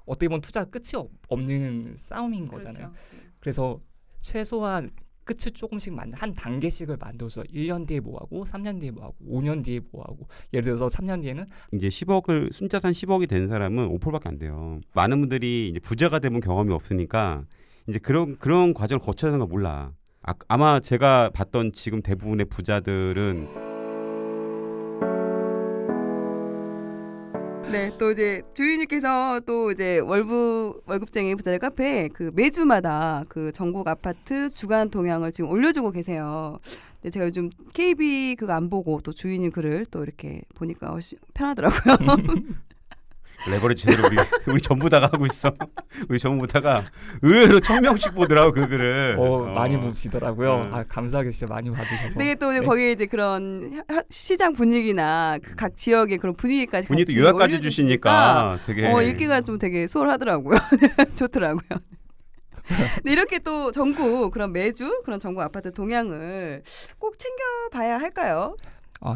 어떻게 보면 투자 끝이 없는 싸움인 거잖아요. 그렇죠. 그래서 최소한 끝을 조금씩 한 단계씩을 만들어서 1년 뒤에 뭐하고 3년 뒤에 뭐하고 5년 뒤에 뭐하고 예를 들어서 3년 뒤에는 이제 10억을 순자산 10억이 된 사람은 5%밖에 안 돼요. 많은 분들이 이제 부자가 되본 경험이 없으니까 이제 그런 과정을 거쳐야 하는 걸 몰라. 아마 제가 봤던 지금 대부분의 부자들은 네, 또 이제 주인님께서 또 이제 월급쟁이 부자들 카페에 그 매주마다 그 전국 아파트 주간 동향을 지금 올려주고 계세요. 근데 제가 요즘 KB 그거 안 보고 또 주인님 글을 또 이렇게 보니까 훨씬 편하더라고요. 레버리지 제대로 우리 전부 다가 하고 있어. 우리 전부 다가 의외로 1000명씩 보더라고 그 글을. 많이 보시더라고요. 네. 감사하게 진짜 많이 봐주셔서. 네, 또 네. 거기에 이제 그런 시장 분위기나 그 각 지역의 그런 분위기까지 분위기도 같이 요약까지 올려주시니까 주시니까 되게 읽기가 좀 되게 수월하더라고요. 좋더라고요. 네, 이렇게 또 전국 그런 매주 그런 전국 아파트 동향을 꼭 챙겨봐야 할까요?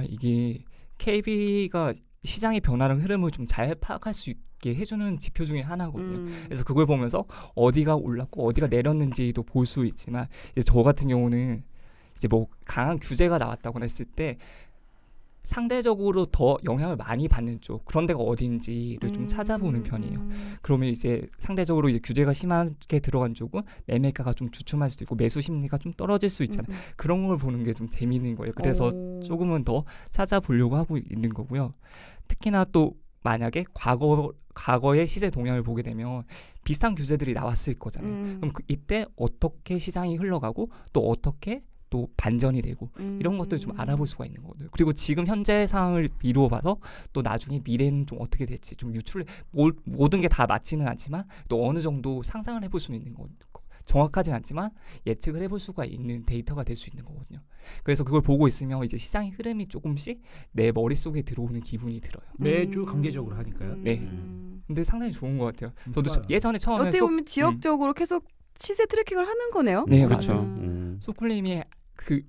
이게 KB가 시장의 변화랑 흐름을 좀 잘 파악할 수 있게 해주는 지표 중에 하나거든요. 그래서 그걸 보면서 어디가 올랐고 어디가 내렸는지도 볼 수 있지만 이제 저 같은 경우는 이제 뭐 강한 규제가 나왔다거나 했을 때 상대적으로 더 영향을 많이 받는 쪽 그런 데가 어딘지를 좀 찾아보는 편이에요. 그러면 이제 상대적으로 이제 규제가 심하게 들어간 쪽은 매매가가 좀 주춤할 수도 있고 매수 심리가 좀 떨어질 수 있잖아요. 그런 걸 보는 게 좀 재미있는 거예요. 그래서 조금은 더 찾아보려고 하고 있는 거고요. 특히나 또 만약에 과거의 시세 동향을 보게 되면 비슷한 규제들이 나왔을 거잖아요. 그럼 이때 어떻게 시장이 흘러가고 또 어떻게 또 반전이 되고 이런 것들을 좀 알아볼 수가 있는 거거든요. 그리고 지금 현재 상황을 미루어 봐서 또 나중에 미래는 좀 어떻게 될지 좀 모든 게 다 맞지는 않지만 또 어느 정도 상상을 해볼 수는 있는 거거든요. 정확하진 않지만 예측을 해볼 수가 있는 데이터가 될 수 있는 거거든요. 그래서 그걸 보고 있으면 이제 시장의 흐름이 조금씩 내 머릿속에 들어오는 기분이 들어요. 매주 강제적으로 하니까요. 네. 근데 상당히 좋은 것 같아요. 저도 예전에 처음에 어떻게 보면 지역적으로 계속 시세 트래킹을 하는 거네요. 네, 그렇죠. 소쿨님이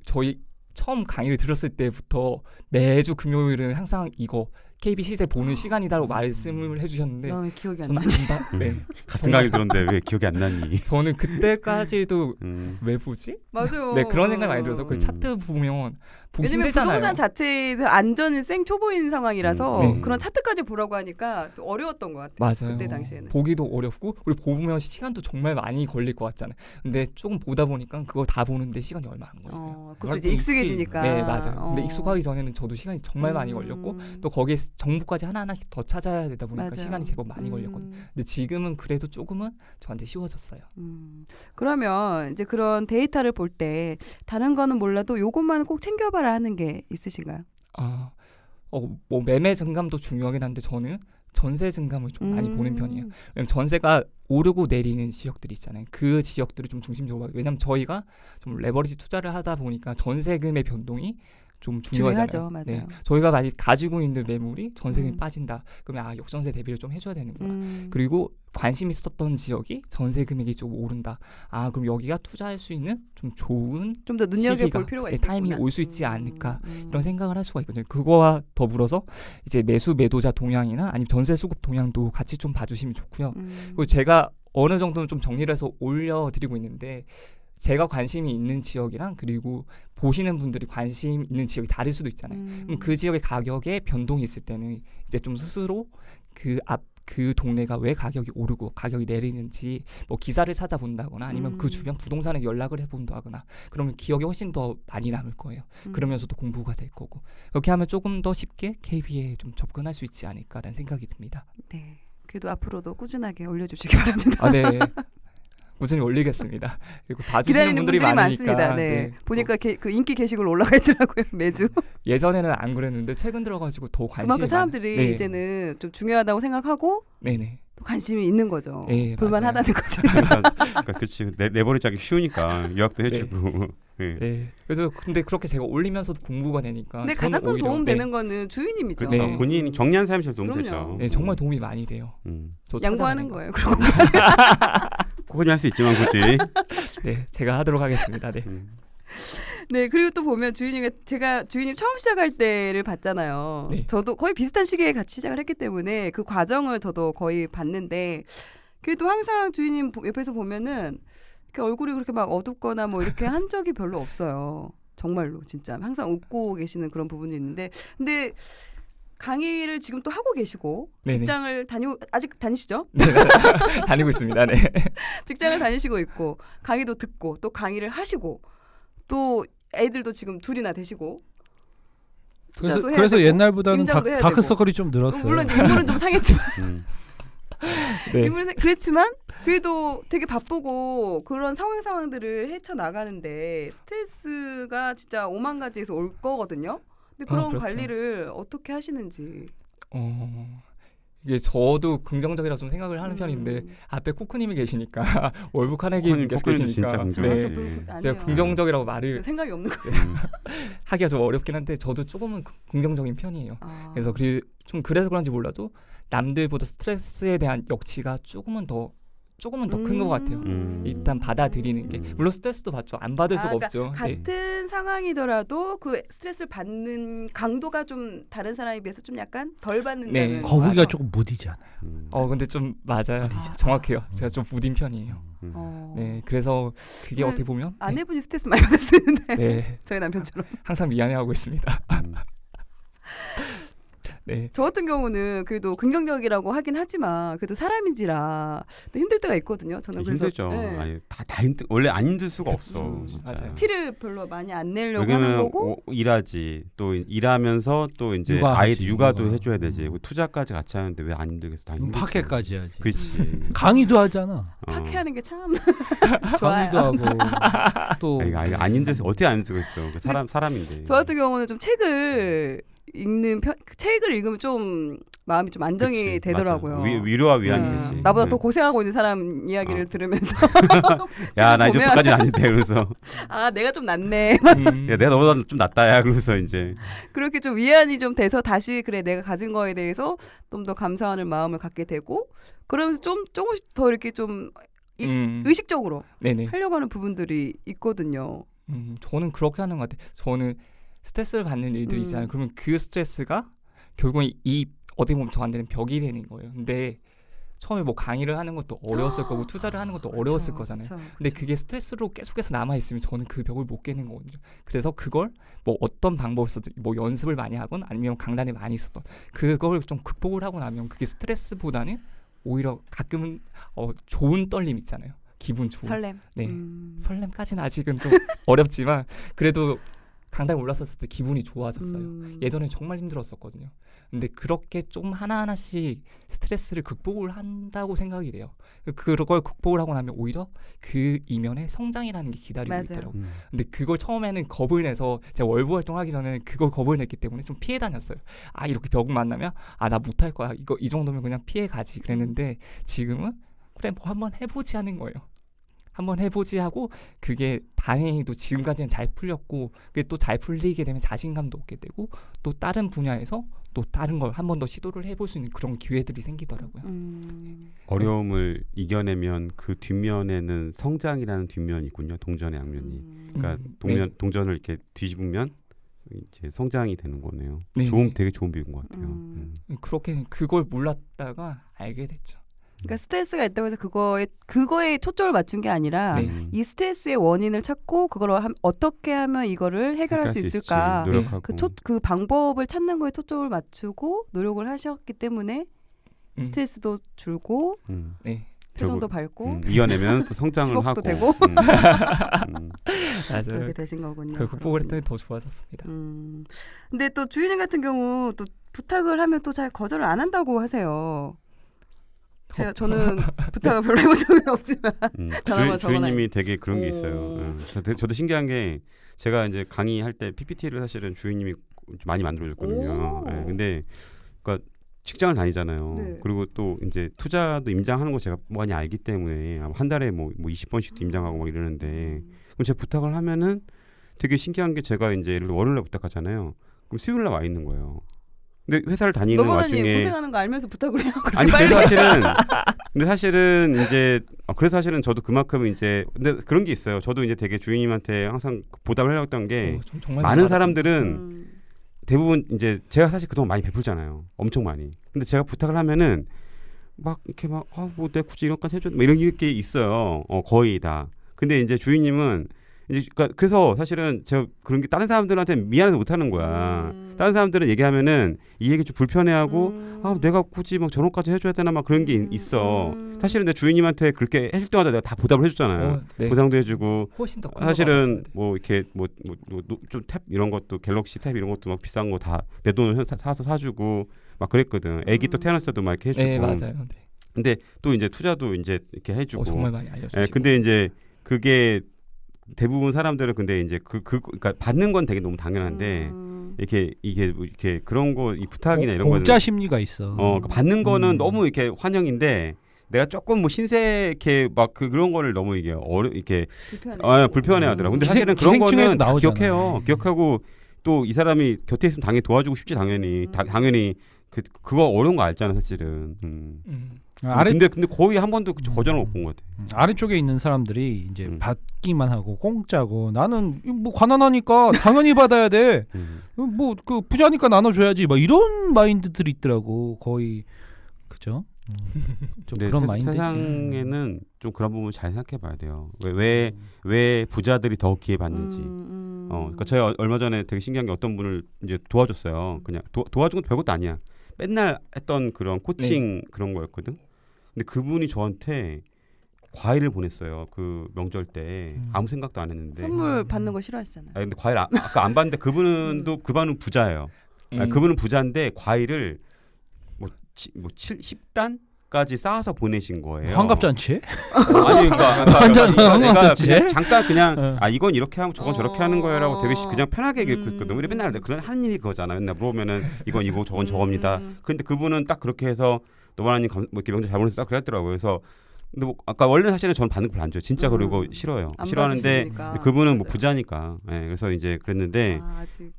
저희 처음 강의를 들었을 때부터 매주 금요일은 항상 이거 KB 시세 보는 시간이다라고 말씀을 해주셨는데 너무 기억이 안 저는 나네. 네. 같은 강의 들었는데 왜 기억이 안 나니? 저는 그때까지도 왜 보지? 맞아요. 네, 그런 생각이 많이 들어서 그 차트 보면 보기 왜냐면 힘들잖아요. 부동산 자체의 안전이 생 초보인 상황이라서 네. 그런 차트까지 보라고 하니까 또 어려웠던 것 같아요. 맞아요. 그때 당시에는. 보기도 어렵고 그리고 보면 시간도 정말 많이 걸릴 것 같잖아요. 근데 조금 보다 보니까 그걸 다 보는데 시간이 얼마 안 걸려요. 그것도 이제 익숙해지니까. 네, 맞아요. 근데 익숙하기 전에는 저도 시간이 정말 많이 걸렸고 또 거기에 정보까지 하나하나씩 더 찾아야 되다 보니까 맞아요. 시간이 제법 많이 걸렸거든요. 근데 지금은 그래도 조금은 저한테 쉬워졌어요. 그러면 이제 그런 데이터를 볼 때 다른 거는 몰라도 요것만 꼭 챙겨봐라 하는 게 있으신가요? 뭐 매매 증감도 중요하긴 한데 저는 전세 증감을 좀 많이 보는 편이에요. 왜냐면 전세가 오르고 내리는 지역들이 있잖아요. 그 지역들을 좀 중심적으로 봐요. 왜냐면 저희가 좀 레버리지 투자를 하다 보니까 전세금의 변동이 좀 중요하잖아요. 중요하죠. 맞아요. 네. 저희가 만약 가지고 있는 매물이 전세금이 빠진다. 그러면 역전세 대비를 좀 해줘야 되는구나. 그리고 관심 있었던 지역이 전세 금액이 좀 오른다. 그럼 여기가 투자할 수 있는 좀 좋은 좀 더 눈여겨볼 필요가 있겠구나. 타이밍이 올 수 있지 않을까 이런 생각을 할 수가 있거든요. 그거와 더불어서 이제 매수 매도자 동향이나 아니면 전세 수급 동향도 같이 좀 봐주시면 좋고요. 그리고 제가 어느 정도는 좀 정리를 해서 올려드리고 있는데 제가 관심이 있는 지역이랑 그리고 보시는 분들이 관심 있는 지역이 다를 수도 있잖아요. 그럼 그 지역의 가격에 변동이 있을 때는 이제 좀 스스로 그 동네가 왜 가격이 오르고 가격이 내리는지 뭐 기사를 찾아본다거나 아니면 그 주변 부동산에 연락을 해본다거나 그러면 기억이 훨씬 더 많이 남을 거예요. 그러면서도 공부가 될 거고 그렇게 하면 조금 더 쉽게 KB에 좀 접근할 수 있지 않을까라는 생각이 듭니다. 네, 그래도 앞으로도 꾸준하게 올려주시기 바랍니다. 네. 꾸준히 올리겠습니다. 그리고 봐주시는 기다리는 분들이 많으니까. 많습니다. 네. 보니까 그 인기 게시글 올라가 있더라고요. 매주. 예전에는 안 그랬는데 최근 들어가지고 더 관심이 그만큼 사람들이 이제는 좀 중요하다고 생각하고 또 관심이 있는 거죠. 네, 볼만하다는 거죠. 그러니까 그렇지. 레버리지 하기 쉬우니까 요약도 해주고. 네. 그래서 근데 그렇게 제가 올리면서도 공부가 되니까. 근데 가장 큰 도움 되는 거는 주인님이죠. 그렇죠. 본인이 정리한 사람이 제일 도움 되죠. 네, 정말 도움이 많이 돼요. 양보하는 거예요. 그럼. 코코님 할 수 있지만 굳이. 네, 제가 하도록 하겠습니다. 네. 네, 그리고 또 보면 제가 주인님 처음 시작할 때를 봤잖아요. 네. 저도 거의 비슷한 시기에 같이 시작을 했기 때문에 그 과정을 저도 거의 봤는데 그래도 항상 주인님 옆에서 보면은 이렇게 얼굴이 그렇게 막 어둡거나 뭐 이렇게 한 적이 별로 없어요. 정말로 진짜 항상 웃고 계시는 그런 부분이 있는데 근데 강의를 지금 또 하고 계시고 네네. 직장을 아직 다니시죠? 다니고 있습니다. 네. 직장을 다니시고 있고 강의도 듣고 또 강의를 하시고 또 애들도 지금 둘이나 되시고 투자도 해야 그래서 되고, 옛날보다는 임장도 해야 다크서클이 좀 늘었어요. 물론 인물은 좀 상했지만 네. 그랬지만 그래도 되게 바쁘고 그런 상황들을 헤쳐나가는데 스트레스가 진짜 오만 가지에서 올 거거든요. 근데 그런 그렇죠. 관리를 어떻게 하시는지. 이게 저도 긍정적이라 좀 생각을 하는 편인데 앞에 코크님이 계시니까 월북 카네기님께서 코크님 계시니까 진짜 맞아, 긍정이지. 네. 별로 그렇게 안 제가 해요. 긍정적이라고 말을 생각이 없는 거. 하기가 좀 어렵긴 한데 저도 조금은 긍정적인 편이에요. 아. 그래서 좀 그래서 그런지 몰라도 남들보다 스트레스에 대한 역치가 조금은 더 큰 것 같아요. 일단 받아들이는 게 물론 스트레스도 받죠. 안 받을 수가 그러니까 없죠. 네. 같은 상황이더라도 그 스트레스를 받는 강도가 좀 다른 사람에 비해서 좀 약간 덜 받는다는. 네. 거북이가 맞아. 조금 무디잖아요. 근데 좀 맞아요. 아. 정확해요. 제가 좀 무딘 편이에요. 네, 그래서 그게 그 어떻게 보면 아내분이 스트레스 많이 받을 수 있는데 네, 저희 남편처럼. 항상 미안해하고 있습니다. 네, 저 같은 경우는 그래도 긍정적이라고 하긴 하지만 그래도 사람인지라 또 힘들 때가 있거든요. 저는 그래서 힘들죠. 네. 아니, 다 힘들. 원래 안 힘들 수가 없어. 진짜. 맞아요. 티를 별로 많이 안 내려고 왜냐면 하는 거고. 일하지 또 일하면서 또 이제 육아하지, 아이들 육아도 육아. 해줘야 되지. 투자까지 같이 하는데 왜 안 힘들겠어? 다 힘들지. 파케까지 해야지. 그렇지. 강의도 하잖아. 파케하는 게 참 강의도 좋아요. 하고 또 안 힘들어. 어떻게 안 힘들겠어? 사람인데. 저 같은 경우는 좀 책을 책을 읽으면 좀 마음이 좀 안정이 그치, 되더라고요. 맞아. 위로와 위안이 네. 되지. 나보다 네. 더 고생하고 있는 사람 이야기를 들으면서 야, 나 이 보면- 정도까지는 아닌데 그러면서 아 내가 좀 낫네. 야, 내가 너보다 좀 낫다야 그러면서 이제 그렇게 좀 위안이 좀 돼서 다시 그래 내가 가진 거에 대해서 좀 더 감사하는 마음을 갖게 되고 그러면서 좀 조금씩 더 이렇게 좀 의식적으로 네네. 하려고 하는 부분들이 있거든요. 저는 그렇게 하는 것 같아요. 저는 스트레스를 받는 일들이 있잖아요. 그러면 그 스트레스가 결국은 이 어떻게 보면 저한테는 벽이 되는 거예요. 근데 처음에 뭐 강의를 하는 것도 어려웠을 거고 투자를 하는 것도 어려웠을 그쵸, 거잖아요. 그쵸. 근데 그게 스트레스로 계속해서 남아 있으면 저는 그 벽을 못 깨는 거거든요. 그래서 그걸 뭐 어떤 방법을 써도 뭐 연습을 많이 하건 아니면 강단에 많이 있었던 그걸 좀 극복을 하고 나면 그게 스트레스보다는 오히려 가끔은 좋은 떨림 있잖아요. 기분 좋은 설렘. 네. 설렘까지는 아직은 좀 어렵지만 그래도 강당에 올랐었을 때 기분이 좋아졌어요. 예전에 정말 힘들었었거든요. 근데 그렇게 좀 하나하나씩 스트레스를 극복을 한다고 생각이 돼요. 그걸 극복을 하고 나면 오히려 그 이면에 성장이라는 게 기다리고 맞아요. 있더라고요. 근데 그걸 처음에는 겁을 내서 제가 월부 활동하기 전에 그걸 겁을 냈기 때문에 좀 피해 다녔어요. 아 이렇게 벽 만나면 나 못할 거야. 이 정도면 그냥 피해 가지 그랬는데 지금은 그래 뭐 한번 해보지 하는 거예요. 한번 해보지 하고 그게 다행히도 지금까지는 잘 풀렸고 그게 또 잘 풀리게 되면 자신감도 얻게 되고 또 다른 분야에서 또 다른 걸 한 번 더 시도를 해볼 수 있는 그런 기회들이 생기더라고요. 어려움을 이겨내면 그 뒷면에는 성장이라는 뒷면이 있군요. 동전의 양면이. 그러니까 동전을 이렇게 뒤집으면 이제 성장이 되는 거네요. 네. 되게 좋은 비유인 것 같아요. 그렇게 그걸 몰랐다가 알게 됐죠. 그러니까 스트레스가 있다고 해서 그거에 초점을 맞춘 게 아니라 네. 이 스트레스의 원인을 찾고 그걸 어떻게 하면 이거를 해결할 수 있을까 있지, 노력하고. 그 방법을 찾는 거에 초점을 맞추고 노력을 하셨기 때문에 스트레스도 줄고 네. 표정도 밝고 이겨내면 또 성장을 지목도 하고 되고. 맞아요. 그렇게 되신 거군요. 그걸 극복을 했더니 더 좋아졌습니다. 근데 또 주인님 같은 경우 또 부탁을 하면 또 잘 거절을 안 한다고 하세요. 저는 부탁을 별로 해본 적이 없지만 주인님이 되게 그런 게 있어요. 오. 저도 신기한 게 제가 이제 강의할 때 PPT를 사실은 주인님이 많이 만들어줬거든요. 네, 근데 그러니까 직장을 다니잖아요. 네. 그리고 또 이제 투자도 임장하는 거 제가 많이 알기 때문에 한 달에 뭐 20번씩도 임장하고 막 이러는데 그럼 제가 부탁을 하면은 되게 신기한 게 제가 이제 예를 들어 월요일에 부탁하잖아요. 그럼 수요일에 와 있는 거예요. 근데 회사를 다니는 너무나니 와중에 고생하는 거 알면서 부탁을 해요. 그렇게 아니 빨리. 근데 사실은 이제 그래서 사실은 저도 그만큼 이제 근데 그런 게 있어요. 저도 이제 되게 주인님한테 항상 보답을 하려고 했던 게 정말 많은 많았습니다. 사람들은 대부분 이제 제가 사실 그동안 많이 베풀잖아요. 엄청 많이. 근데 제가 부탁을 하면은 막 이렇게 막 뭐 내가 굳이 이런까지 해줘 뭐 이런 게 있어요. 거의 다. 근데 이제 주인님은 이제 그래서 사실은 제가 그런 게 다른 사람들한테 미안해서 못 하는 거야. 다른 사람들은 얘기하면은 이 얘기 좀 불편해하고 내가 굳이 막 저런까지 해줘야 되나 막 그런 게 있어. 사실은 내 주인님한테 그렇게 해줄 때마다 내가 다 보답을 해주잖아요. 네. 보상도 해주고 훨씬 더 큰 사실은 뭐 이렇게 뭐 좀 탭 이런 것도 갤럭시 탭 이런 것도 막 비싼 거 다 내 돈을 사서 사주고 막 그랬거든. 애기 또 태어났을 때도 막 이렇게 해주고. 네, 맞아요. 네. 근데 또 이제 투자도 이제 이렇게 해주고. 정말 많이 알려주시고. 예, 근데 이제 그게 대부분 사람들은 근데 이제 그러니까 받는 건 되게 너무 당연한데 이게 그런 거 이 부탁이나 이런 공짜 거는 심리가 있어. 그러니까 받는 거는 너무 이렇게 환영인데 내가 조금 뭐 신세케 막 그런 거를 너무 이게 이렇게 불편해하더라고. 근데 사실은 그런 거는 다 기억해요. 기억하고 또 이 사람이 곁에 있으면 당연히 도와주고 싶지 당연히 당연히 그거 어려운 거 알잖아 사실은. 근데 거의 한 번도 거절을 못 본 것 같아. 아래쪽에 있는 사람들이 이제 받기만 하고 공짜고 나는 뭐 가난하니까 당연히 받아야 돼. 뭐 그 부자니까 나눠줘야지. 막 이런 마인드들이 있더라고. 거의 그죠? 좀 그런 마인드. 세상에는 좀 그런 부분 잘 생각해봐야 돼요. 왜 부자들이 더 기회 받는지. 그러니까 제가 얼마 전에 되게 신기한 게 어떤 분을 이제 도와줬어요. 그냥 도와준 건 별것도 아니야. 맨날 했던 그런 코칭 그런 거였거든. 근데 그분이 저한테 과일을 보냈어요. 그 명절 때 아무 생각도 안 했는데. 선물 받는 거 싫어하시잖아요. 근데 과일 아까 안 봤는데 그분은 부자예요. 그분은 부자인데 과일을 뭐 10단까지 쌓아서 보내신 거예요. 환갑잔치? 아니 그러니까 완전 내가 환갑잔치? 그냥 잠깐 그냥 이건 이렇게 하면 저건 저렇게 하는 거예요라고 되게 그냥 편하게 얘기했고 있거든. 우리 맨날 그런 하는 일이 그거잖아. 맨날 물어보면은 이건 이거 저건 저겁니다. 그런데 그분은 딱 그렇게 해서 노바나님 뭐 이렇게 명절 잘 보내서 딱 그랬더라고요. 그래서 근데 뭐 아까 원래 사실은 저는 받는 거 별로 안 줘요. 진짜 그리고 싫어요. 싫어하는데 그분은 뭐 부자니까. 그래서 이제 그랬는데.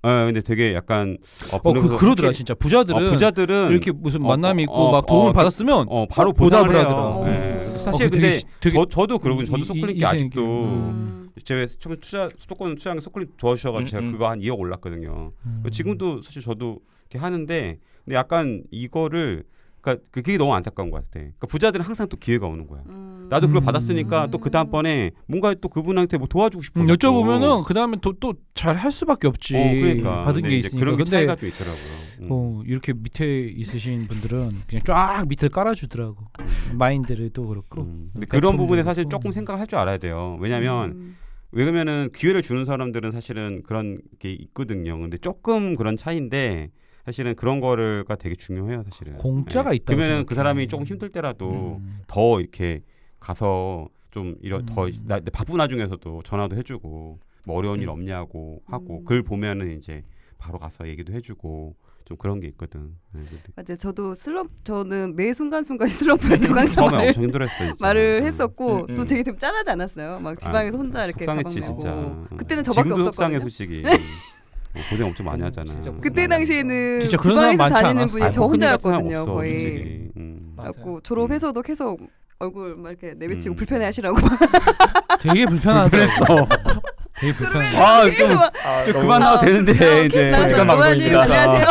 근데 되게 약간 그러더라 진짜 부자들은 이렇게 무슨 만남이 있고 막 도움을 받았으면 바로 보답을 하더라고. 하더라고. 사실 근데 저도 그러고 저도 이 소클린께 아직도 제가 처음에 수도권 투자한 게 소클린 도와주셔가지고 제가 그거 한 2억 올랐거든요. 지금도 사실 저도 이렇게 하는데 근데 약간 이거를 그러니까 그게 너무 안타까운 것 같아. 그러니까 부자들은 항상 또 기회가 오는 거야. 나도 그걸 받았으니까 또 그 다음번에 뭔가 또 그분한테 뭐 도와주고 싶어. 여쭤보면은 그 다음에 또 잘 할 수밖에 없지. 그러니까. 받은 게 있으니까. 그런 게 차이가 좀 있더라고요. 이렇게 밑에 있으신 분들은 그냥 쫙 밑을 깔아주더라고. 마인드를 또 그렇고. 근데 그런 부분에 사실 조금 생각할 줄 알아야 돼요. 왜냐하면 왜냐면은 기회를 주는 사람들은 사실은 그런 게 있거든요. 근데 조금 그런 차이인데. 사실은 그런 거가 되게 중요해요, 사실은. 공짜가 있다. 그러면은 그 사람이 조금 힘들 때라도 더 이렇게 가서 좀 더 바쁜 와중에서도 전화도 해주고 뭐 어려운 일 없냐고 하고 글 보면은 이제 바로 가서 얘기도 해주고 좀 그런 게 있거든. 맞아요. 저는 매 순간순간 슬럼프라고 항상 처음에 엄청 힘들었어요. 말을 했었고 또 되게 짠하지 않았어요. 막 지방에서 혼자 이렇게 속상했지, 가방 진짜. 내고 그때는 저밖에 지금도 없었거든요. 속상해 솔직히. 고생 엄청 많이 하잖아. 그때 당시에는 진짜 그런 사람 지방에서 많지 다니는 않았어. 분이 저 혼자였거든요. 거의. 솔직히. 그래갖고 졸업해서도 계속 얼굴 막 이렇게 내비치고 불편해하시라고. 되게 불편하더라고. 되게 불편해. 좀 그만 나와도 되는데 이제 시간 방송입니다. 안녕하세요.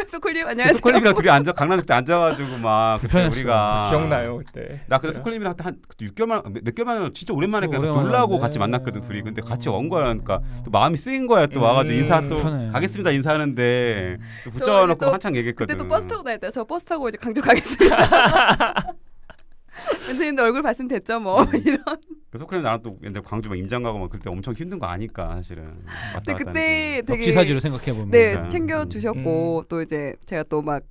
소콜님 안녕하세요. 소콜님이랑 둘이 강남 때 앉아가지고 막 그때 우리가 기억나요 그때. 나 그때 소콜님이랑 한 6개월만 몇 개월 만에 진짜 오랜만에 그냥 놀라고 같이 만났거든 둘이. 근데 같이 온 거야. 그러니까 또 마음이 쓰인 거야. 또 와가지고 인사 또 가겠습니다 인사하는데 또 붙잡아놓고 한창 얘기했거든. 그때 또 버스 타고 다녔다. 저 버스 타고 이제 강조 가겠습니다. 선생님도 얼굴 봤으면 됐죠 뭐 이런. 그 소클님 나랑 또 광주 막 임장 가고 막 그때 엄청 힘든 거 아니까 사실은. 근데 그때 되게 역지사지로 생각해 보면. 네 챙겨 주셨고 또 이제 제가 또 막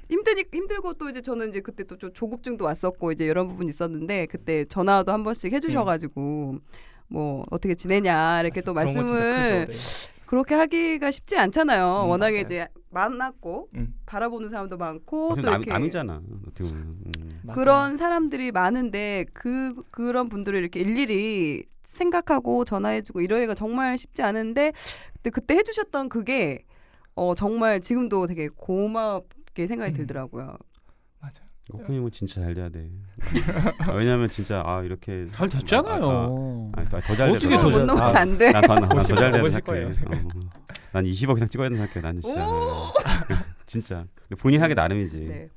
힘들고 또 이제 저는 이제 그때 또 조급증도 왔었고 이제 이런 부분이 있었는데 그때 전화도 한 번씩 해주셔가지고 뭐 어떻게 지내냐 이렇게 또 말씀을. 그렇게 하기가 쉽지 않잖아요. 워낙에 이제 만났고 바라보는 사람도 많고 또 이렇게 남이잖아. 그런 사람들이 많은데 그런 분들을 이렇게 일일이 생각하고 전화해주고 이러기가 정말 쉽지 않은데 그때 해주셨던 그게 정말 지금도 되게 고맙게 생각이 들더라고요. 맞아요. 오프닝은 진짜 잘 돼야 돼. 왜냐면 진짜 이렇게 잘 됐잖아요. 더잘 어떻게 돼서 더 못 잘- 넘어서 안 돼. 난더잘 되는 오실 생각해. 거예요. 난 20억 이상 찍어야 되는 생각해. 나는 진짜. 진짜. 근데 본인 하기 나름이지. 네.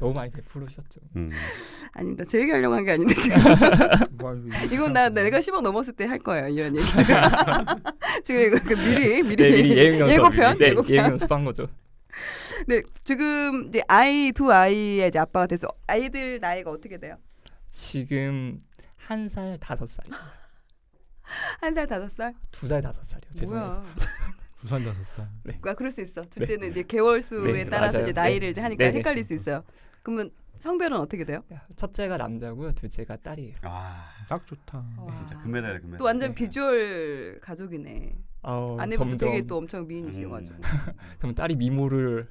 너무 많이 베풀으셨죠. 아닙니다. 제 얘기하려고 한 게 아닌데 지금. 뭐, 이건 내가 10억 넘었을 때 할 거예요. 이런 얘기. 지금 이거 미리 네, 미리 예고편. 네, 예고편. 예행 연습한 거죠. 네, 지금 이제 두 아이의 이제 아빠가 돼서 아이들 나이가 어떻게 돼요? 지금 1살 5살, 1살 5살? 2살 5살이요. 죄송해요. 뭐야? 2살 5살. 그럴 수 있어. 둘째는 이제 개월 수에 네, 따라서 맞아요. 이제 나이를 네. 이제 하니까 네, 네. 헷갈릴 수 있어요. 그러면 성별은 어떻게 돼요? 첫째가 남자고요, 둘째가 딸이에요. 딱 좋다. 진짜 금메달이야 금메달. 또 완전 비주얼 가족이네. 아내분도 점점 되게 또 엄청 미인이셔가지고. 그럼 딸이 미모를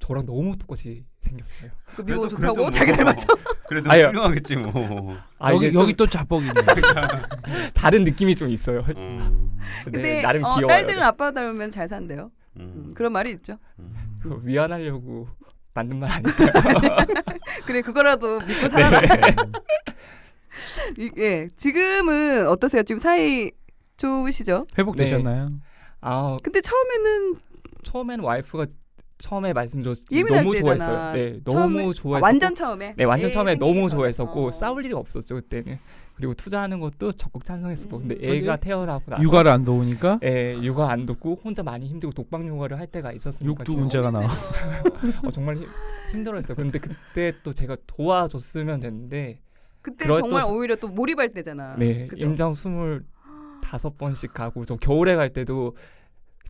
저랑 너무 똑같이 생겼어요. 그 미모 그래도 좋다고 뭐, 자기 닮아서. 그래도 아유. 훌륭하겠지 뭐. 여기 또 자뻑이네. 다른 느낌이 좀 있어요. 근데 나름 귀여워요. 딸들은 아빠 닮으면 잘 산대요. 음. 그런 말이 있죠. 위안하려고 만든 말 아닐까요? 그래 그거라도 믿고 살아라. 예, 지금은 어떠세요? 지금 사이 좋으시죠? 회복되셨나요? 근데 처음에는 와이프가 처음에 말씀드렸듯이 예민할 너무 때잖아. 좋아했어요. 네, 처음에? 너무 좋아했고 완전 처음에. 네, 완전 애 처음에 생기기 너무 전에. 좋아했었고 싸울 일이 없었죠 그때는. 그리고 투자하는 것도 적극 찬성했었고 근데 애가 태어나고 나서 육아를 안 도우니까 육아 안 돕고 혼자 많이 힘들고 독박 육아를 할 때가 있었으니까 육두 문제가 나와. 정말 힘들어했어요. 근데 그때 또 제가 도와줬으면 됐는데 그때 그럴 정말 또- 오히려 또 몰입할 때잖아. 네, 그죠? 임장 25번씩 가고 저 겨울에 갈 때도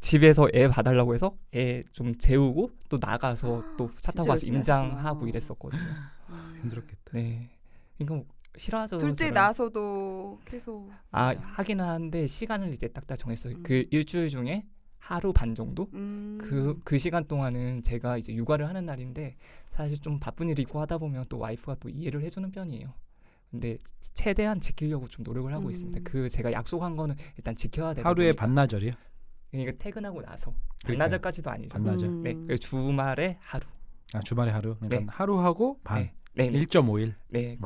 집에서 애 봐달라고 해서 애 좀 재우고 또 나가서 또 차 진짜 타고 가서 열심히 임장하고 하셨구나. 이랬었거든요. 힘들었겠다. 네, 이거 싫어하죠. 둘째 저는. 나서도 계속. 하기는 하는데 시간을 이제 딱딱 정했어요. 음. 그 일주일 중에 하루 반 정도 음. 그 시간 동안은 제가 이제 육아를 하는 날인데 사실 좀 바쁜 일이 있고 하다 보면 또 와이프가 또 이해를 해주는 편이에요. 근데 최대한 지키려고 좀 노력을 하고 있습니다. 그 제가 약속한 거는 일단 지켜야 되고 하루에 반나절이요? 그러니까 퇴근하고 나서 그러니까요. 반나절까지도 아니죠. 반나절. 네, 그 주말에 하루. 주말에 하루. 그러니까 네. 하루 하고 반. 네, 네, 1.5일. 네,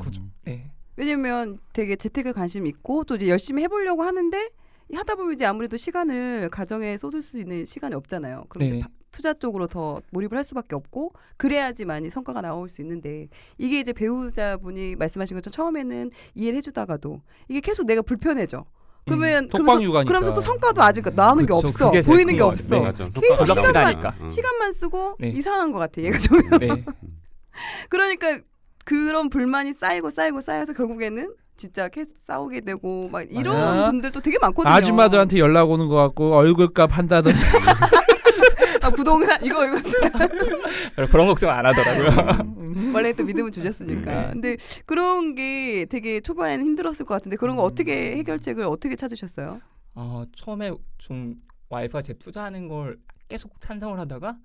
네. 왜냐면 되게 재테크 관심 있고 또 이제 열심히 해보려고 하는데 하다 보면 이제 아무래도 시간을 가정에 쏟을 수 있는 시간이 없잖아요. 그럼 이제 네네. 투자 쪽으로 더 몰입을 할 수밖에 없고 그래야지만이 성과가 나올 수 있는데 이게 이제 배우자분이 말씀하신 것처럼 처음에는 이해를 해주다가도 이게 계속 내가 불편해져. 그러면 독방 육아니까. 그러면서 또 성과도 아직 나오는 게 그쵸, 없어. 그게 제일 보이는 게 큰 없어. 거 맞아. 계속 불확실하니까. 시간만 쓰고 네. 이상한 것 같아. 얘가 좀. 네. 그러니까 그런 불만이 쌓여서 결국에는 진짜 계속 싸우게 되고 막 이런 맞아. 분들도 되게 많거든요. 아줌마들한테 연락 오는 것 같고 얼굴값 한다든지. 부동산 이거 그런 걱정 안 하더라고요. 원래 또 믿음을 주셨으니까. 네. 근데 그런 게 되게 초반에는 힘들었을 것 같은데 그런 거 어떻게 해결책을 어떻게 찾으셨어요? 처음에 좀 와이프가 제 투자하는 걸 계속 찬성을 하다가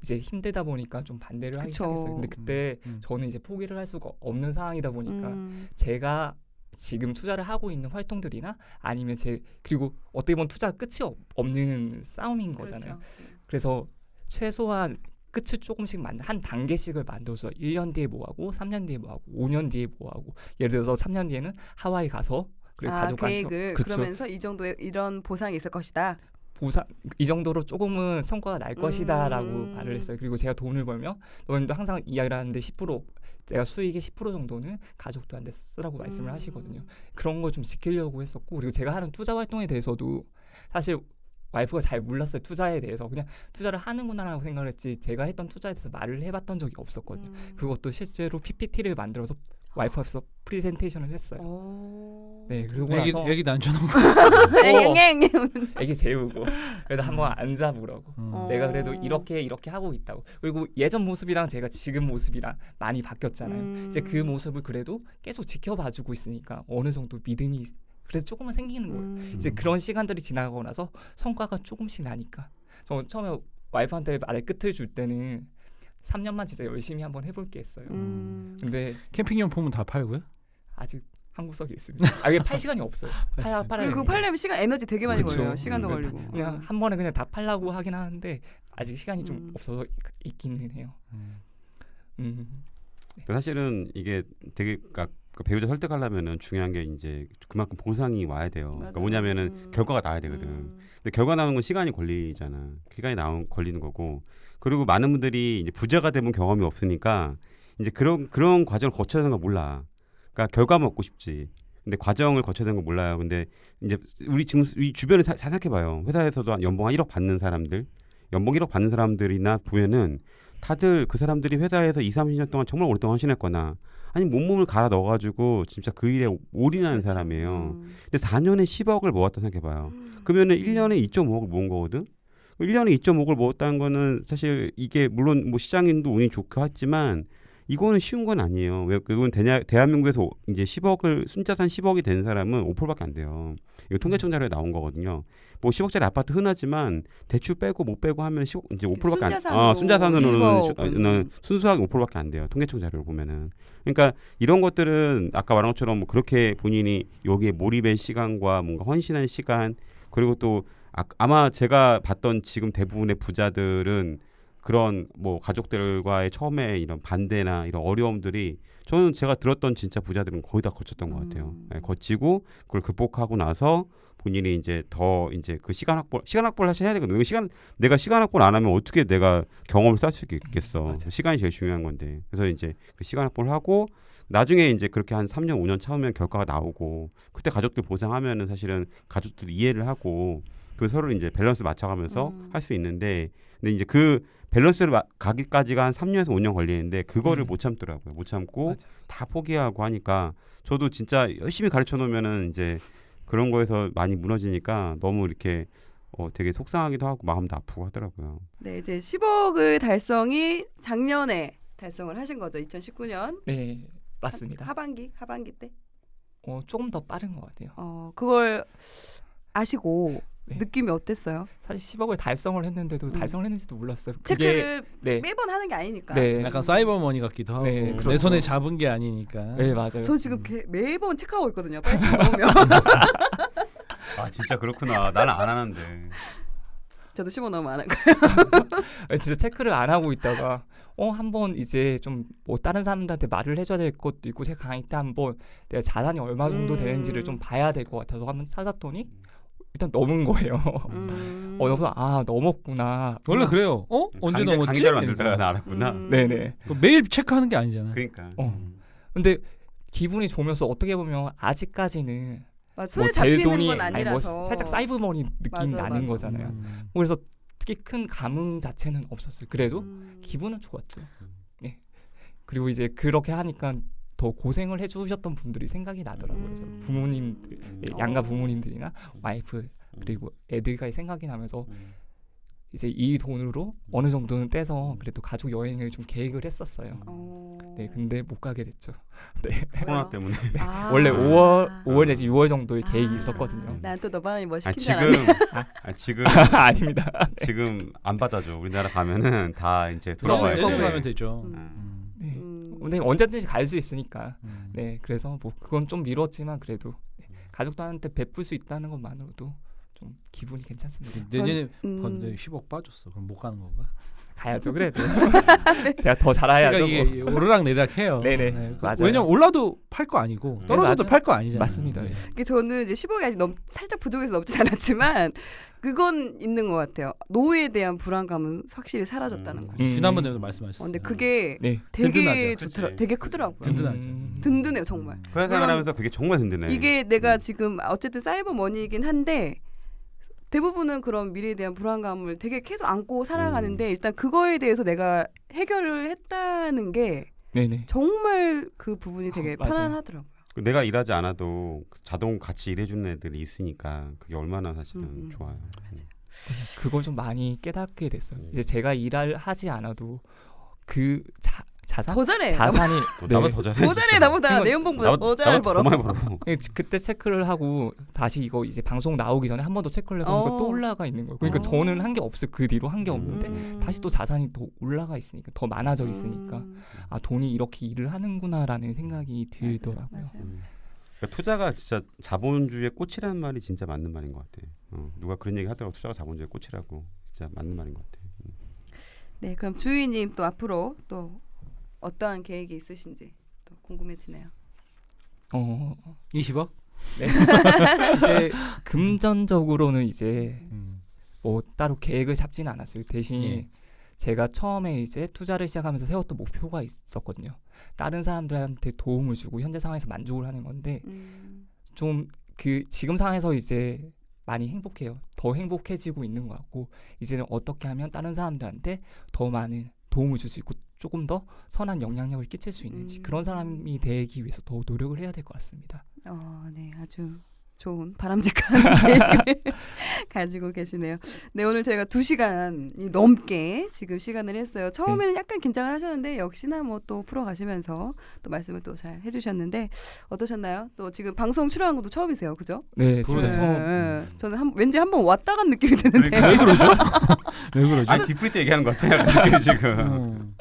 이제 힘들다 보니까 좀 반대를 하기 그쵸. 시작했어요. 근데 그때 음. 저는 이제 포기를 할 수가 없는 상황이다 보니까 음. 제가 지금 투자를 하고 있는 활동들이나 아니면 그리고 어떻게 보면 투자 끝이 없는 싸움인 거잖아요. 그렇죠. 그래서 최소한 끝을 조금씩 한 단계씩을 만들어서 1년 뒤에 뭐하고 3년 뒤에 뭐하고 5년 뒤에 뭐하고 예를 들어서 3년 뒤에는 하와이 가서 그리고 가족과 계획을 그쵸. 그러면서 이 정도의 이런 보상이 있을 것이다. 이 정도로 조금은 성과가 날 것이다라고 음. 말을 했어요. 그리고 제가 돈을 벌면 너희도 항상 이야기를 하는데 10% 내가 수익의 10% 정도는 가족들한테 쓰라고 말씀을 하시거든요. 그런 걸 좀 지키려고 했었고 그리고 제가 하는 투자 활동에 대해서도 사실 와이프가 잘 몰랐어요. 투자에 대해서 그냥 투자를 하는구나라고 생각을 했지 제가 했던 투자에 대해서 말을 해봤던 적이 없었거든요. 그것도 실제로 PPT를 만들어서 와이프 앞에서 프리젠테이션을 했어요. 네, 그리고 나서 애기도 앉혀놓고. 앵앵. 애기 재우고 그래서 한번 앉아보라고. 내가 그래도 이렇게 하고 있다고. 그리고 예전 모습이랑 제가 지금 모습이랑 많이 바뀌었잖아요. 이제 그 모습을 그래도 계속 지켜봐주고 있으니까 어느 정도 믿음이 그래도 조금은 생기는 거예요. 이제 그런 시간들이 지나가고 나서 성과가 조금씩 나니까. 저 처음에 와이프한테 말의 끝을 줄 때는 3년만 진짜 열심히 한번 해볼게 했어요. 근데 캠핑용품은 다 팔고요? 아직 한 구석에 있습니다. 아 이게 팔 시간이 없어요. 팔아야 그리고 그거 됩니다. 팔려면 시간 에너지 되게 많이 그쵸. 걸려요. 시간도 그러니까 걸리고. 그냥 한 번에 그냥 다 팔라고 하긴 하는데 아직 시간이 좀 음. 없어서 있기는 해요. 사실은 이게 되게 그러니까 그 배우자 설득하려면은 중요한 게 이제 그만큼 보상이 와야 돼요. 그러니까 뭐냐면은 결과가 나야 되거든. 근데 결과 나오는 건 시간이 걸리잖아. 시간이 걸리는 거고. 그리고 많은 분들이 이제 부자가 되면 경험이 없으니까 이제 그런 과정을 거쳐야 되는 거 몰라. 그러니까 결과 먹고 싶지. 근데 과정을 거쳐야 되는 거 몰라요. 근데 이제 우리 지금 우리 주변에 생각해봐요. 회사에서도 연봉 한 1억 받는 사람들, 연봉 1억 받는 사람들이나 보면은 다들 그 사람들이 회사에서 20-30년 동안 정말 오랫동안 헌신했거나 아니 몸을 갈아 넣어가지고 진짜 그 일에 올인하는 그렇죠. 사람이에요. 근데 4년에 10억을 모았다 생각해봐요. 그러면은 1년에 2.5억을 모은 거거든. 1년에 2.5억을 모았다는 거는 사실 이게 물론 뭐 시장인도 운이 좋고 했지만 이거는 쉬운 건 아니에요. 왜 그건 대한민국에서 이제 10억을 순자산 10억이 된 사람은 5%밖에 안 돼요. 이거 통계청 자료에 나온 거거든요. 뭐 10억짜리 아파트 흔하지만 대출 빼고 못 빼고 하면 10억 이제 5%밖에 안 순자산으로는 순수하게 5%밖에 안 돼요. 통계청 자료를 보면은. 그러니까 이런 것들은 아까 말한 것처럼 뭐 그렇게 본인이 여기에 몰입의 시간과 뭔가 헌신한 시간 그리고 또 아마 제가 봤던 지금 대부분의 부자들은 그런 뭐 가족들과의 처음에 이런 반대나 이런 어려움들이 저는 제가 들었던 진짜 부자들은 거의 다 거쳤던 것 같아요. 네, 거치고 그걸 극복하고 나서 본인이 이제 더 이제 그 시간 확보를 사실 해야 되거든요. 내가 시간 확보를 안 하면 어떻게 내가 경험을 쌓을 수 있겠어. 시간이 제일 중요한 건데. 그래서 이제 그 시간 확보를 하고 나중에 이제 그렇게 한 3년 5년 차오면 결과가 나오고 그때 가족들 보상하면은 사실은 가족들 이해를 하고 그 서로 이제 밸런스 맞춰가면서 할 수 있는데 근데 이제 그 밸런스를 가기까지가 한 3년에서 5년 걸리는데 그거를 못 참더라고요. 못 참고 맞아. 다 포기하고 하니까 저도 진짜 열심히 가르쳐 놓으면은 이제 그런 거에서 많이 무너지니까 너무 이렇게 되게 속상하기도 하고 마음도 아프고 하더라고요. 네, 이제 10억을 달성이 작년에 달성을 하신 거죠. 2019년. 네 맞습니다. 하반기 때. 조금 더 빠른 것 같아요. 그걸 아시고 네. 느낌이 어땠어요? 사실 10억을 달성을 했는데도 달성을 했는지도 몰랐어요. 체크를 네. 매번 하는 게 아니니까. 네. 약간 사이버머니 같기도 하고 네, 내 그렇죠. 손에 잡은 게 아니니까. 네 맞아요. 저 지금 매번 체크하고 있거든요. 80 넘으면. 아 진짜 그렇구나. 나는 안 하는데. 저도 15 넘으면 안 하고. 진짜 체크를 안 하고 있다가 한번 이제 좀 뭐 다른 사람들한테 말을 해줘야 될 것도 있고 제가 강의 때 한번 내가 자산이 얼마 정도 되는지를 좀 봐야 될 것 같아서 한번 찾았더니 일단 넘은 거예요. 그래서 넘었구나. 원래 그래요. 언제 넘었지? 강의자로 만들다가 나 알았구나. 네네. 매일 체크하는 게 아니잖아요. 그러니까. 근데 기분이 좋으면서 어떻게 보면 아직까지는 손에 제 잡히는 돈이 건 아니라서. 살짝 사이버머니 느낌이 맞아, 나는 맞아. 거잖아요. 그래서 특히 큰 감흥 자체는 없었어요. 그래도 기분은 좋았죠. 네. 그리고 이제 그렇게 하니까 더 고생을 해주셨던 분들이 생각이 나더라고요. 그래서 부모님들, 양가 부모님들이나 와이프 그리고 애들과 생각이 나면서 이제 이 돈으로 어느 정도는 떼서 그래도 가족 여행을 좀 계획을 했었어요. 네, 근데 못 가게 됐죠. 네. 코로나 때문에. 원래 5월 내지 6월 정도의 계획이 있었거든요. 난 또 너만이 뭐 시킨 줄 지금 알았네. 지금 아닙니다. 지금 안 받아줘. 우리나라 가면은 다 이제 그럼 들어가야 내년 돼. 가면 되죠. 네. 근데 언제든지 갈 수 있으니까. 네, 그래서 뭐 그건 좀 미뤘지만 그래도 가족들한테 베풀 수 있다는 것만으로도 좀 기분이 괜찮습니다. 내년에 봤는데 10억 빠졌어. 그럼 못 가는 건가? 가야죠, 그래도. 내가 더 잘해야죠. 그러니까 이게 오르락 내리락 해요. 네네, 맞아요. 왜냐면 올라도 팔 거 아니고 떨어져도 맞아요. 팔 거 아니잖아요. 맞습니다. 이게 저는 이제 10억이 아직 살짝 부족해서 넘진 않았지만 그건 있는 것 같아요. 노후에 대한 불안감은 확실히 사라졌다는 거. 지난번에도 말씀하셨어요. 근데 그게 네. 되게 든든하죠. 좋더라, 그치. 되게 크더라고요. 든든하죠. 든든해요 정말. 회사 생활하면서 그게 정말 든든해. 이게 내가 지금 어쨌든 사이버 머니이긴 한데 대부분은 그런 미래에 대한 불안감을 되게 계속 안고 살아가는데 일단 그거에 대해서 내가 해결을 했다는 게 네네. 정말 그 부분이 되게 맞아요. 편안하더라고요. 내가 일하지 않아도 자동 같이 일해주는 애들이 있으니까 그게 얼마나 사실은 좋아요. 그걸 좀 많이 깨닫게 됐어요. 이제 제가 일을 하지 않아도 그 자산? 더 잘해. 자산이 나보다 더 잘해. 더 잘해 진짜. 나보다 내 연봉보다 더 잘 벌어. 더 많이 벌어. 그때 체크를 하고 다시 이거 이제 방송 나오기 전에 한 번 더 체크를 해보니까 또 올라가 있는 거예요. 그러니까 저는 한 게 없어요. 그 뒤로 한 게 없는데 다시 또 자산이 더 올라가 있으니까 더 많아져 있으니까 아 돈이 이렇게 일을 하는구나라는 생각이 들더라고요. 그러니까 투자가 진짜 자본주의의 꽃이라는 말이 진짜 맞는 말인 것 같아. 누가 그런 얘기 하더라고. 투자가 자본주의의 꽃이라고. 진짜 맞는 말인 것 같아. 네, 그럼 주희님 또 앞으로 또 어떠한 계획이 있으신지 또 궁금해지네요. 20억? 네. 이제 금전적으로는 이제 뭐 따로 계획을 잡지는 않았어요. 대신 예. 제가 처음에 이제 투자를 시작하면서 세웠던 목표가 있었거든요. 다른 사람들한테 도움을 주고 현재 상황에서 만족을 하는 건데 좀 그 지금 상황에서 이제 많이 행복해요. 더 행복해지고 있는 것 같고 이제는 어떻게 하면 다른 사람들한테 더 많은 도움을 줄 수 있고 조금 더 선한 영향력을 끼칠 수 있는지 그런 사람이 되기 위해서 더 노력을 해야 될 것 같습니다. 네, 아주 좋은 바람직한 계획을 가지고 계시네요. 네, 오늘 저희가 2시간이 넘게 지금 시간을 했어요. 처음에는 약간 긴장을 하셨는데 역시나 뭐 또 풀어가시면서 또 말씀을 또 잘 해주셨는데 어떠셨나요? 또 지금 방송 출연한 것도 처음이세요, 그죠? 네, 진짜 그러네. 처음. 저는 왠지 한번 왔다 간 느낌이 드는데. 그러니까. 왜 그러죠? 왜 그러죠? 아니 디프리 때 얘기하는 것 같아요. 지금.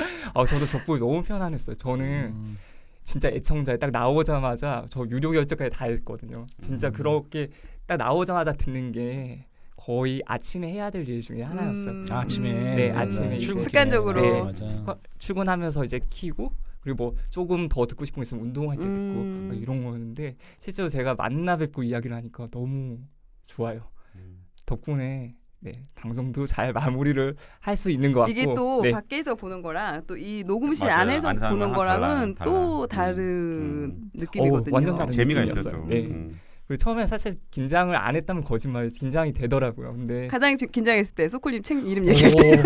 저도 덕분에 너무 편안했어요. 저는 진짜 애청자에 딱 나오자마자 저 유료 결제까지 다 했거든요. 진짜 그렇게 딱 나오자마자 듣는 게 거의 아침에 해야 될 일 중에 하나였어요. 아침에. 네, 아침에 출근길. 이제 습관적으로. 네, 맞아. 출근하면서 이제 키고 그리고 뭐 조금 더 듣고 싶은 거 있으면 운동할 때 듣고 막 음. 이런 거였는데 실제로 제가 만나 뵙고 이야기를 하니까 너무 좋아요. 덕분에 네, 방송도 잘 마무리를 할 수 있는 것 같고 이게 또 네. 밖에서 보는 거랑 또 이 녹음실 맞아요. 안에서 안에서 하는 보는 거랑 거랑은 달라. 또 다른 느낌이거든요. 완전 다른 재미가 있어 느낌이었어요. 또. 네. 그리고 처음에 사실 긴장을 안 했다면 거짓말, 긴장이 되더라고요. 근데 가장 긴장했을 때 소콜님 책 이름 얘기할 때.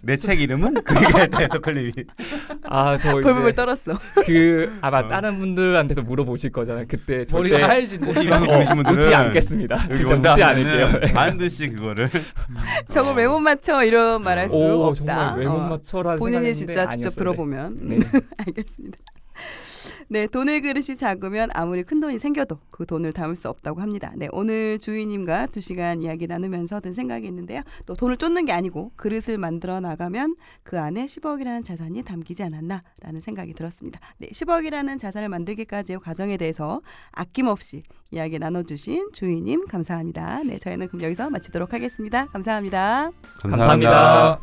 내 책 이름은 그 얘기할 때 서클님이 저 벌벌 이제 떨었어. 아마 다른 분들한테도 물어보실 거잖아요. 그때 머리가 절대 하얘진데. 혹시 이방 들으신 분들은 웃지 않겠습니다. 여기 진짜 온다 웃지 하면은 않을게요. 반드시 그거를 저걸 왜 못 맞춰 이런 말 할 수 없다. 정말 왜 못 맞춰라는 본인이 생각했는데 진짜 직접 아니었어요. 들어보면 네. 알겠습니다. 네, 돈의 그릇이 작으면 아무리 큰 돈이 생겨도 그 돈을 담을 수 없다고 합니다. 네, 오늘 주희님과 2시간 이야기 나누면서 든 생각이 있는데요. 또 돈을 쫓는 게 아니고 그릇을 만들어 나가면 그 안에 10억이라는 자산이 담기지 않았나라는 생각이 들었습니다. 네, 10억이라는 자산을 만들기까지의 과정에 대해서 아낌없이 이야기 나눠주신 주희님 감사합니다. 네, 저희는 그럼 여기서 마치도록 하겠습니다. 감사합니다. 감사합니다.